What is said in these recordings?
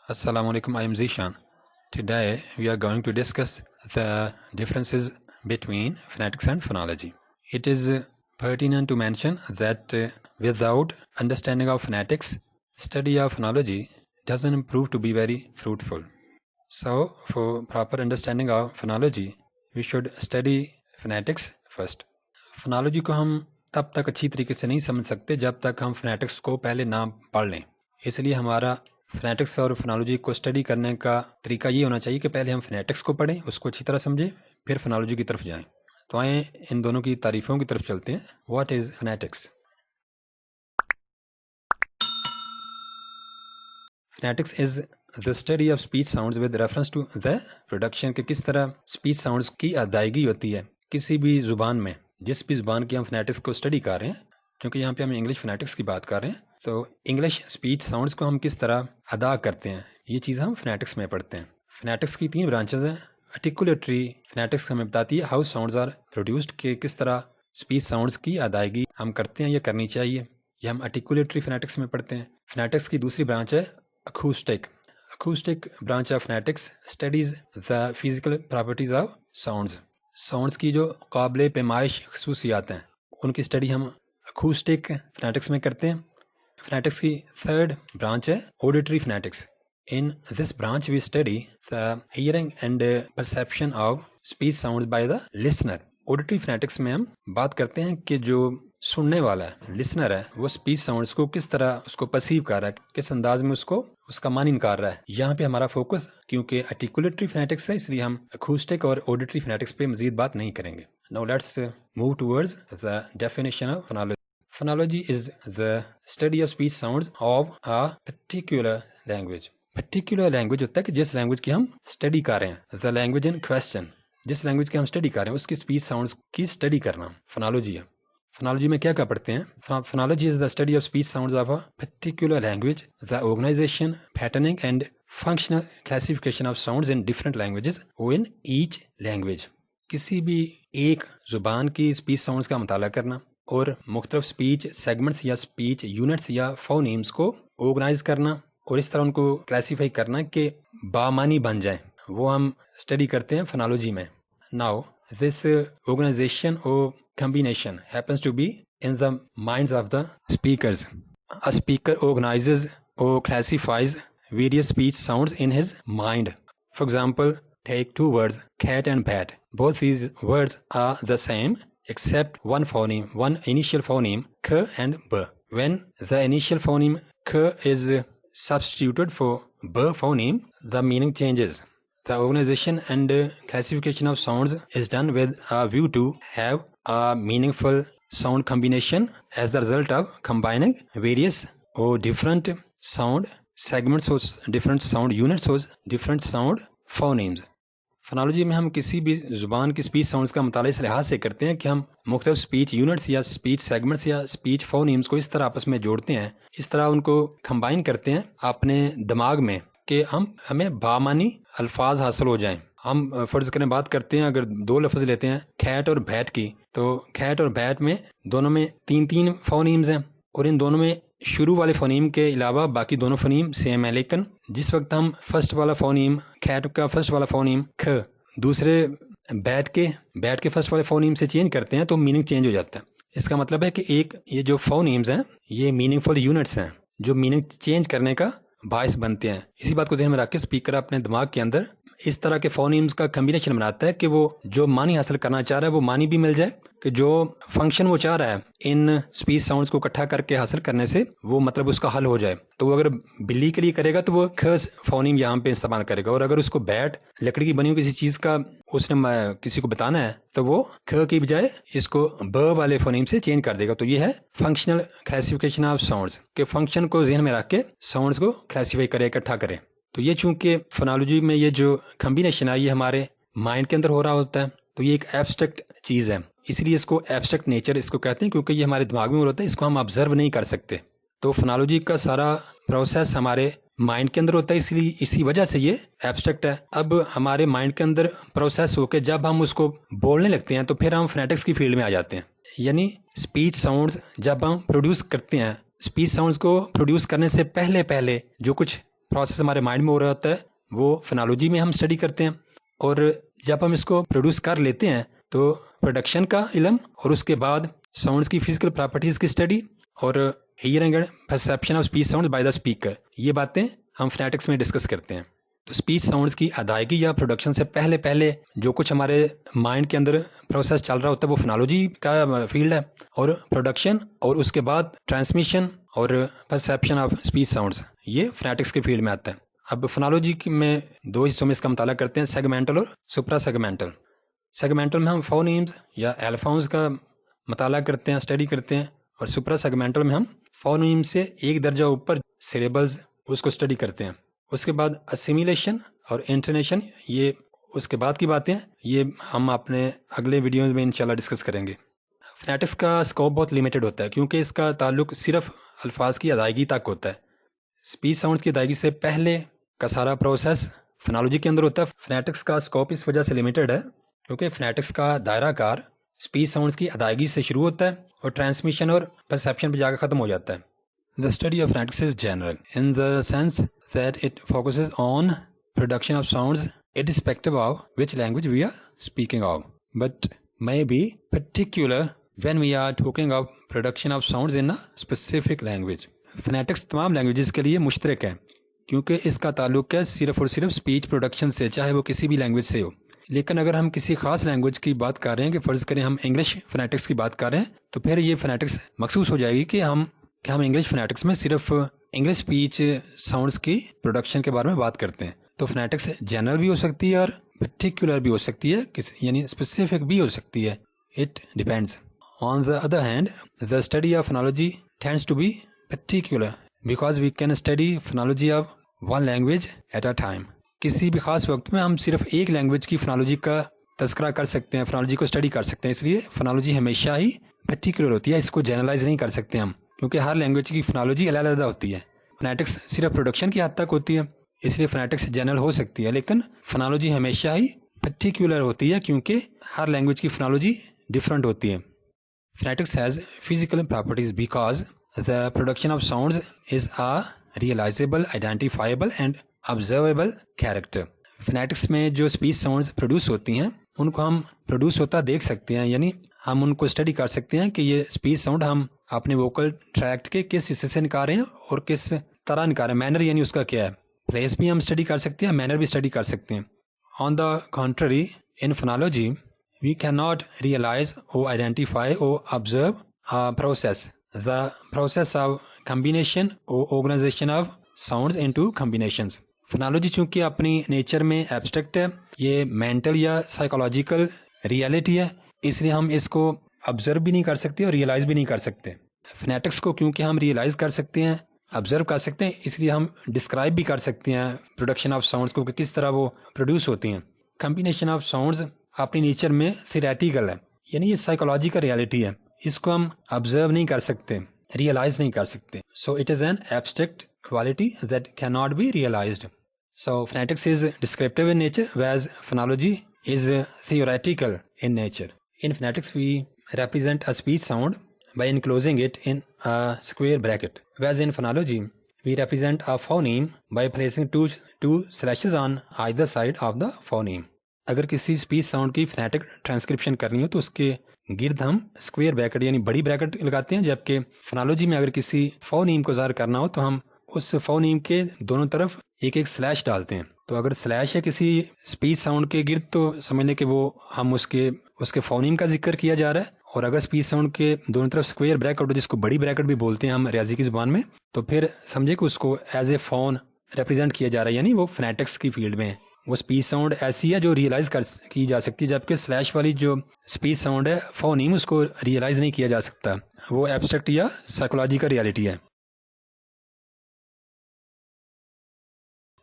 Assalamu alaikum, I am Zishan. Today we are going to discuss the differences between phonetics and phonology. It is pertinent to mention that without understanding of phonetics, study of phonology doesn't prove to be very fruitful. So for proper understanding of phonology, we should study phonetics first. Phonology को हम तब तक अच्छी तरीके से नहीं समझ सकते जब तक हम phonetics को पहले ना पढ़ लें. इसलिए हमारा फोनेटिक्स और फोनोलॉजी को स्टडी करने का तरीका ये होना चाहिए कि पहले हम फोनेटिक्स को पढ़ें, उसको अच्छी तरह समझें, फिर फोनोलॉजी की तरफ जाएं. तो आए इन दोनों की तारीफों की तरफ चलते हैं. What is phonetics? Phonetics is the study of speech sounds with reference to the production, के किस तरह स्पीच साउंड्स की अदायगी होती है किसी भी जुबान में. जिस भी जुबान की हम फोनेटिक्स को स्टडी कर रहे हैं, क्योंकि यहाँ पे हम इंग्लिश फोनेटिक्स की बात कर रहे हैं, तो इंग्लिश स्पीच साउंड्स को हम किस तरह अदा करते हैं, ये चीज़ हम फोनेटिक्स में पढ़ते हैं. फोनेटिक्स की 3 ब्रांचेस हैं. आर्टिकुलेटरी फोनेटिक्स हमें बताती है हाउ साउंड्स आर प्रोड्यूस्ड, के किस तरह स्पीच साउंड्स की अदायगी हम करते हैं या करनी चाहिए. ये हम आर्टिकुलेटरी फोनेटिक्स में पढ़ते हैं. फोनेटिक्स की दूसरी ब्रांच है acoustic. Acoustic branch of phonetics studies the physical properties of sounds. Sounds की जो काबिल पैमाइश खसूसियात हैं, उनकी स्टडी हम अकूस्टिक फोनेटिक्स में करते हैं. फोनेटिक्स की थर्ड ब्रांच है auditory phonetics. In this branch we study the hearing and perception of speech sounds by the listener. Auditory phonetics में हम बात करते हैं कि जो सुनने वाला है, लिसनर है, वो स्पीच साउंड्स को किस तरह उसको परसीव कर रहा है, किस अंदाज में उसका मानी कर रहा है. यहाँ पे हमारा फोकस, क्योंकि आर्टिकुलेटरी फोनेटिक्स है, इसलिए हम अकूस्टिक और ऑडिटरी फोनेटिक्स पे मजीद बात नहीं करेंगे. Now let's move towards the definition of phonology. Phonology is the study of speech sounds of a particular language. Particular language होता है कि जिस लैंग्वेज की हम स्टडी कर रहे हैं. The language in question, जिस लैंग्वेज की हम स्टडी कर रहे हैं उसकी स्पीच साउंड्स की स्टडी करना फोनोलॉजी है. फोनोलॉजी में क्या क्या पढ़ते हैं? Phonology is the study of speech sounds of a particular language, the organisation, patterning and functional classification of sounds in different languages और इन ईच लैंग्वेज. किसी भी एक जुबान की स्पीच साउंड्स का मुताला करना और मुख्तलिफ स्पीच सेगमेंट्स या स्पीच यूनिट्स या फोनीम्स को ऑर्गेनाइज करना और इस तरह उनको क्लासीफाई करना कि बामानी बन जाएं, वो हम स्टडी करते हैं फोनोलॉजी में. नाउ दिस ऑर्गेनाइजेशन और combination happens to be in the minds of the speakers. A speaker organises और classifies various speech sounds in his mind. For example, take 2 words, cat and bat. Both these words are the same except one phoneme, one initial phoneme, k and b. When the initial phoneme k is substituted for b phoneme, the meaning changes. The organization and classification of sounds is done with a view to have a meaningful sound combination as the result of combining various or different sound segments or different sound units or different sound phonemes. Phonology में हम किसी भी जुबान की speech sounds का मुताला इस लिहाज से करते हैं कि हम मुख्तलिफ स्पीच यूनिट्स या स्पीच सेगमेंट्स या स्पीच फोनीम्स को इस तरह आपस में जोड़ते हैं, इस तरह उनको कंबाइन करते हैं अपने दिमाग में कि हमें बामानी अल्फाज हासिल हो जाएं. हम फर्ज करें बात करते हैं, अगर 2 लफ्ज़ लेते हैं खैट और बैट की, तो खैट और बैट में दोनों में 3 फोनीम्स हैं और इन दोनों में शुरू वाले फोनीम के अलावा बाकी दोनों फोनीम सेम है. लेकिन जिस वक्त हम फर्स्ट वाला फोनीम, खैट का फर्स्ट वाला फोनीम ख, दूसरे बैट के फर्स्ट वाले फोनीम से चेंज करते हैं तो मीनिंग चेंज हो जाता है. इसका मतलब है कि ये जो फोनीम्स हैं ये मीनिंगफुल यूनिट्स हैं जो मीनिंग चेंज करने का बायस बनते हैं. इसी बात को ध्यान में रख के स्पीकर अपने दिमाग के अंदर इस तरह के फोनीम्स का कम्बिनेशन बनाता है कि वो जो मानी हासिल करना चाह रहा है वो मानी भी मिल जाए, कि जो फंक्शन वो चाह रहा है इन स्पीच साउंड्स को इकट्ठा करके हासिल करने से वो मतलब उसका हल हो जाए. तो वो अगर बिल्ली के लिए करेगा तो वो ख फोनीम यहाँ पे इस्तेमाल करेगा, और अगर उसको बैट लकड़ी की बनी हुई किसी चीज़ का उसने किसी को बताना है तो वो ख की बजाय इसको ब वाले फोनीम से चेंज कर देगा. तो ये है फंक्शनल क्लासिफिकेशन ऑफ साउंड्स, के फंक्शन को जहन में रख के साउंड्स को क्लासीफाई करे, इकट्ठा करें. तो ये चूंकि फोनोलॉजी में ये जो कॉम्बिनेशन है ये हमारे माइंड के अंदर हो रहा होता है, तो ये एक एब्स्ट्रैक्ट चीज़ है, इसलिए इसको एब्स्ट्रैक्ट नेचर इसको कहते हैं, क्योंकि ये हमारे दिमाग में हो रहा है, इसको हम ऑब्जर्व नहीं कर सकते. तो फोनोलॉजी का सारा प्रोसेस हमारे माइंड के अंदर होता है, इसलिए इसी वजह से ये एब्स्ट्रैक्ट है. अब हमारे माइंड के अंदर प्रोसेस होकर जब हम उसको बोलने लगते हैं तो फिर हम फोनेटिक्स की फील्ड में आ जाते हैं. यानी स्पीच साउंड्स जब हम प्रोड्यूस करते हैं, स्पीच साउंड्स को प्रोड्यूस करने से पहले जो कुछ प्रोसेस हमारे माइंड में हो रहा होता है वो फोनोलॉजी में हम स्टडी करते हैं, और जब हम इसको प्रोड्यूस कर लेते हैं तो प्रोडक्शन का इल्म, और उसके बाद साउंड्स की फिजिकल प्रॉपर्टीज़ की स्टडी और hearing and perception of speech sound by the speaker, ये बातें हम फोनेटिक्स में डिस्कस करते हैं। तो स्पीच साउंड्स की अदायगी या प्रोडक्शन से पहले पहले जो कुछ हमारे माइंड के अंदर प्रोसेस चल रहा होता है वो फोनोलॉजी का फील्ड है, और प्रोडक्शन और उसके बाद ट्रांसमिशन और परसेप्शन ऑफ स्पीच साउंड्स ये फोनेटिक्स के फील्ड में आता है। अब फोनोलॉजी में दो हिस्सों में इसका मुताला करते हैं, सेगमेंटल और सुप्रा सेगमेंटल। सेगमेंटल में हम फोनीम्स या एल्फाउंस का मुताला करते हैं, स्टडी करते हैं, और सुप्रा सेगमेंटल में हम फोनीम्स से एक दर्जा ऊपर सिलेबल्स उसको स्टडी करते हैं। उसके बाद असिमिलेशन और इंटरनेशन, ये उसके बाद की बातें, ये हम अपने अगले वीडियो में इंशाल्लाह डिस्कस करेंगे। फोनेटिक्स का स्कोप बहुत लिमिटेड होता है क्योंकि इसका ताल्लुक सिर्फ अल्फाज की अदायगी तक होता है। स्पीच साउंड्स की अदायगी से पहले का सारा प्रोसेस फोनोलॉजी के अंदर होता है। फोनेटिक्स का स्कोप इस वजह से लिमिटेड है क्योंकि फोनेटिक्स का दायरा कार स्पीच साउंड्स की अदायगी से शुरू होता है और ट्रांसमिशन और परसेप्शन पर जाकर ख़त्म हो जाता है। The study of phonetics is general in the sense that it focuses on production of sounds irrespective of which language we are speaking of, but may be particular when we are talking of production of sounds in a specific language. Phonetics तमाम languages के लिए मुश्तरक है क्योंकि इसका ताल्लुक है सिर्फ और सिर्फ स्पीच प्रोडक्शन से, चाहे वो किसी भी लैंग्वेज से हो। लेकिन अगर हम किसी खास लैंग्वेज की बात कर रहे हैं, कि फ़र्ज़ करें हम इंग्लिश फोनेटिक्स की बात कर रहे हैं, तो फिर ये फोनेटिक्स मखसूस हो जाएगी कि हम इंग्लिश फोनेटिक्स में सिर्फ इंग्लिश स्पीच साउंड्स की प्रोडक्शन के बारे में बात करते हैं। तो फोनेटिक्स जनरल भी हो सकती है और पर्टिकुलर भी हो सकती है, यानी स्पेसिफिक भी हो सकती है। It depends. On the other hand, the study of phonology tends to be particular because we can study phonology of one language at a time. किसी भी खास वक्त में हम सिर्फ एक लैंग्वेज की फोनोलॉजी का तस्करा कर सकते हैं, फोनोलॉजी को स्टडी कर सकते हैं। इसलिए फोनोलॉजी हमेशा ही पर्टिकुलर होती है, इसको जनरलाइज नहीं कर सकते हम, क्योंकि हर लैंग्वेज की फोनोलॉजी अलग अलग होती है। फोनेटिक्स सिर्फ प्रोडक्शन की हद तक होती है, इसलिए फोनेटिक्स जनरल हो सकती है, लेकिन फोनोलॉजी हमेशा ही पर्टिकुलर होती है क्योंकि हर लैंग्वेज की फोनोलॉजी डिफरेंट होती है। Phonetics has physical properties because the production of sounds is a realisable, identifiable and observable character. Phonetics में जो स्पीच साउंड्स प्रोड्यूस होती हैं उनको हम प्रोड्यूस होता देख सकते हैं, यानी हम उनको स्टडी कर सकते हैं कि ये स्पीच साउंड हम अपने वोकल ट्रैक्ट के किस हिस्से से निकाल रहे हैं और किस तरह निकाल रहे हैं, मैनर यानी उसका क्या है। प्लेस भी हम स्टडी कर सकते हैं, मैनर भी स्टडी कर सकते हैं। On the contrary, in phonology we can not realise और आइडेंटिफाई और observe a process, the process of combination और organisation of sounds into combinations. Phonology चूंकि अपनी नेचर में एब्स्ट्रैक्ट है, ये मेंटल या साइकोलॉजिकल रियलिटी है, इसलिए हम इसको ऑब्जर्व भी नहीं कर सकते और रियलाइज भी नहीं कर सकते। फोनेटिक्स को क्योंकि हम रियलाइज कर सकते हैं, ऑब्जर्व कर सकते हैं, इसलिए हम डिस्क्राइब भी कर सकते हैं प्रोडक्शन ऑफ साउंड्स को कि किस तरह वो प्रोड्यूस होती हैं। कम्बिनेशन ऑफ साउंड्स अपनी नेचर में थियोरेटिकल है, यानी ये साइकोलॉजिकल रियलिटी है, इसको हम ऑब्जर्व नहीं कर सकते, रियलाइज नहीं कर सकते। So it is an abstract quality that cannot be realized. So phonetics is descriptive in nature, whereas phonology is theoretical in nature. In phonetics, we represent a speech sound by enclosing it in a square bracket, whereas in phonology, we represent a phoneme by placing two slashes on either side of the phoneme. अगर किसी speech sound की phonetic transcription करनी हो तो उसके गिर्द हम square bracket यानी बड़ी ब्रैकेट लगाते हैं, जबकि फोनोलॉजी में अगर किसी फोनीम को ज़ाहिर करना हो तो हम उस फोनीम के दोनों तरफ एक एक स्लैश डालते हैं। तो अगर स्लैश है किसी स्पीच साउंड के गिर्द तो समझ लें कि वो हम उसके फोनीम का जिक्र किया जा रहा है, और अगर स्पीच साउंड के दोनों तरफ स्क्वायर ब्रैकेट हो जिसको बड़ी ब्रैकेट भी बोलते हैं हम रियाजी की जुबान में, तो फिर समझे कि उसको एज ए फोन रिप्रेजेंट किया जा रहा है, यानी वो फोनेटिक्स की फील्ड में वो स्पीच साउंड ऐसी है जो रियलाइज की जा सकती है, जबकि स्लैश वाली जो स्पीच साउंड है फोनीम उसको रियलाइज नहीं किया जा सकता, वो एब्स्ट्रैक्ट या साइकोलॉजिकल रियलिटी है।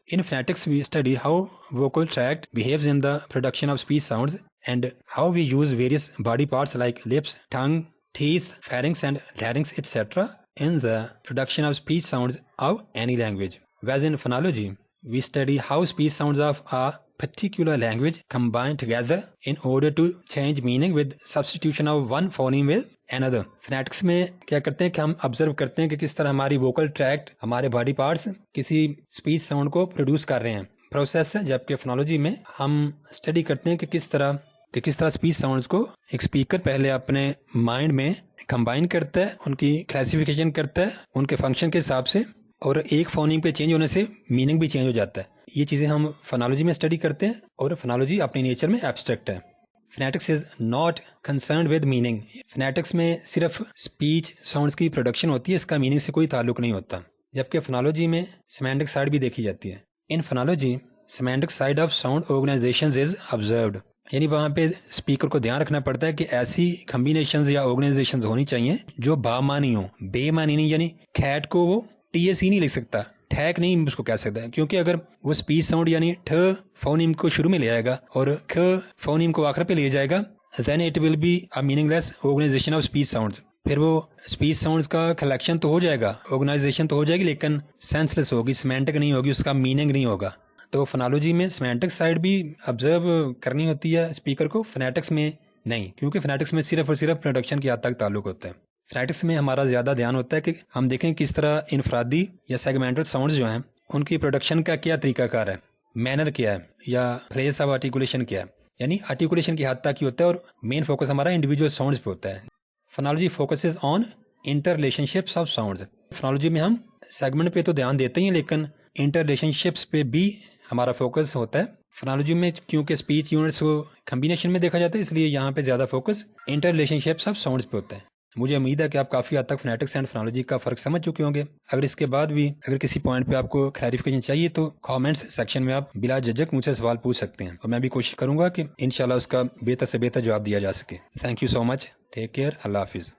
In phonetics, we study how vocal tract behaves in the production of speech sounds and how we use various body parts like lips, tongue, teeth, pharynx and larynx etc. in the production of speech sounds of any language. Whereas in phonology, we study how speech sounds of a particular language combined together in order to change meaning with substitution of one phoneme with another. Phonetics में क्या करते हैं कि हम observe करते हैं कि किस तरह हमारी वोकल ट्रैक्ट, हमारे बॉडी पार्ट्स किसी स्पीच साउंड को प्रोड्यूस कर रहे हैं, प्रोसेस है। जबकि फोनोलॉजी में हम स्टडी करते हैं कि किस तरह स्पीच साउंड्स को एक स्पीकर पहले अपने माइंड में कंबाइन करता है, उनकी क्लासिफिकेशन करता है उनके फंक्शन के हिसाब से, और एक फोनीम के चेंज होने से मीनिंग भी चेंज हो जाता है। ये चीज़ें हम फोनोलॉजी में स्टडी करते हैं, और फोनोलॉजी अपनी नेचर में एब्स्ट्रैक्ट है। Phonetics is not concerned with meaning. Phonetics में सिर्फ स्पीच साउंड्स की प्रोडक्शन होती है, इसका मीनिंग से कोई ताल्लुक नहीं होता। जबकि फोनोलॉजी में सेमेंटिक साइड भी देखी जाती है। In phonology semantic side of sound organisations is observed, यानी वहाँ पे स्पीकर को ध्यान रखना पड़ता है कि ऐसी कम्बिनेशंस या ऑर्गेनाइजेशंस होनी चाहिए जो बामानी हो, बेमानी नहीं। यानी खैट को वो TSE नहीं लिख सकता, ठैक नहीं उसको कह सकता है, क्योंकि अगर वो स्पीच साउंड यानी ठ फोनीम को शुरू में ले आएगा और ख फोनीम को आखिर पे ले जाएगा, then it will be a meaningless organisation of speech sounds. फिर वो स्पीच साउंड्स का कलेक्शन तो हो जाएगा, ऑर्गेनाइजेशन तो हो जाएगी, लेकिन सेंसलेस होगी, सिमेंटिक नहीं होगी, उसका मीनिंग नहीं होगा। तो फोनोलॉजी में सिमेंटिक साइड भी ऑब्जर्व करनी होती है स्पीकर को, फोनेटिक्स में नहीं, क्योंकि फोनेटिक्स में सिर्फ और सिर्फ प्रोडक्शन की हद तक ताल्लुक होता है। फोनेटिक्स में हमारा ज़्यादा ध्यान होता है कि हम देखें किस तरह इनफरादी या सेगमेंटल साउंड्स जो हैं उनकी प्रोडक्शन का क्या तरीकाकार है, मैनर क्या है, या फ्रेज ऑफ आर्टिकुलेशन क्या है। यानी आर्टिकुलेशन की हद तक ही होता है, और मेन फोकस हमारा इंडिविजुअल साउंड्स पे होता है। Phonology focuses on inter relationships of sounds. Phonology में हम सेगमेंट पे तो ध्यान देते ही हैं, लेकिन इंटर रिलेशनशिप्स पे भी हमारा फोकस होता है। फोनोलॉजी में क्योंकि स्पीच यूनिट्स को कम्बिनेशन में देखा जाता है, इसलिए यहाँ पे ज़्यादा focus inter relationships of sounds पे होता है। मुझे उम्मीद है कि आप काफ़ी हद तक फोनेटिक्स एंड फोनोलॉजी का फ़र्क समझ चुके होंगे। अगर इसके बाद भी अगर किसी पॉइंट पे आपको क्लैरिफिकेशन चाहिए तो कमेंट्स सेक्शन में आप बिला झिझक मुझसे सवाल पूछ सकते हैं, और मैं भी कोशिश करूंगा कि इंशाल्लाह उसका बेहतर से बेहतर जवाब दिया जा सके। Thank you so much, take care, अल्लाह हाफिज़।